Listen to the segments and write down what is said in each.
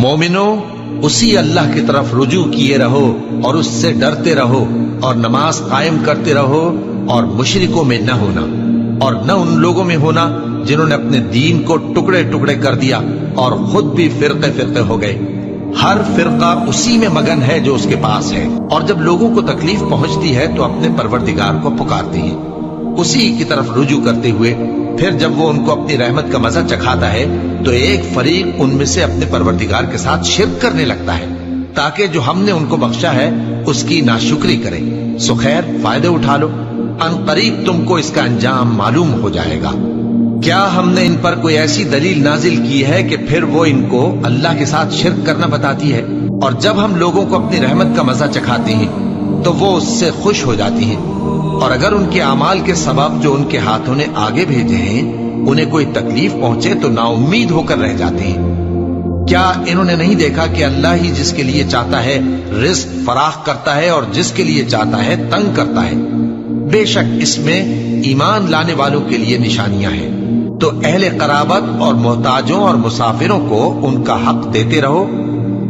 مومنو، اسی اللہ کی طرف رجوع کیے رہو اور اس سے ڈرتے رہو اور نماز قائم کرتے رہو اور مشرکوں میں نہ ہونا، اور نہ ان لوگوں میں ہونا جنہوں نے اپنے دین کو ٹکڑے ٹکڑے کر دیا اور خود بھی فرقے فرقے ہو گئے۔ ہر فرقہ اسی میں مگن ہے جو اس کے پاس ہے، اور جب لوگوں کو تکلیف پہنچتی ہے تو اپنے پروردگار کو پکارتے ہیں، اسی کی طرف رجوع کرتے ہوئے پھر جب وہ ان کو اپنی رحمت کا مزہ چکھاتا ہے تو ایک فریق ان میں سے اپنے پروردگار کے ساتھ شرک کرنے لگتا ہے تاکہ جو ہم نے ان کو بخشا ہے اس کی ناشکری کرے۔ سو خیر، فائدے اٹھا لو، ان قریب تم کو اس کا انجام معلوم ہو جائے گا۔ کیا ہم نے ان پر کوئی ایسی دلیل نازل کی ہے کہ پھر وہ ان کو اللہ کے ساتھ شرک کرنا بتاتی ہے؟ اور جب ہم لوگوں کو اپنی رحمت کا مزہ چکھاتے ہیں تو وہ اس سے خوش ہو جاتی ہیں، اور اگر ان کے اعمال کے سبب جو ان کے ہاتھوں نے آگے بھیجے ہیں انہیں کوئی تکلیف پہنچے تو نا امید ہو کر رہ جاتے ہیں۔ کیا انہوں نے نہیں دیکھا کہ اللہ ہی جس کے لیے چاہتا ہے رزق فراخ کرتا ہے اور جس کے لیے چاہتا ہے تنگ کرتا ہے؟ بے شک اس میں ایمان لانے والوں کے لیے نشانیاں ہیں۔ تو اہل قرابت اور محتاجوں اور مسافروں کو ان کا حق دیتے رہو۔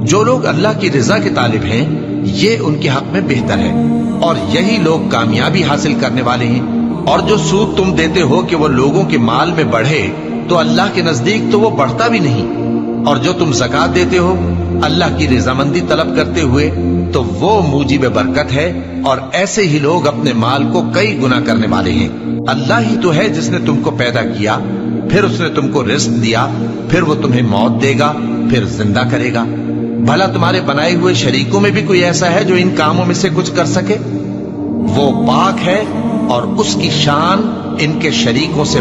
جو لوگ اللہ کی رضا کے طالب ہیں یہ ان کے حق میں بہتر ہے، اور یہی لوگ کامیابی حاصل کرنے والے ہیں۔ اور جو سود تم دیتے ہو کہ وہ لوگوں کے مال میں بڑھے تو اللہ کے نزدیک تو وہ بڑھتا بھی نہیں، اور جو تم زکوٰۃ دیتے ہو اللہ کی رضامندی طلب کرتے ہوئے تو وہ موجب برکت ہے، اور ایسے ہی لوگ اپنے مال کو کئی گنا کرنے والے ہیں۔ اللہ ہی تو ہے جس نے تم کو پیدا کیا، پھر اس نے تم کو رزق دیا، پھر وہ تمہیں موت دے گا، پھر زندہ کرے گا۔ بھلا تمہارے بنائے ہوئے شریکوں میں بھی کوئی ایسا ہے جو ان کاموں میں سے کچھ کر سکے؟ وہ پاک ہے اور اس کی شان ان کے شریکوں سے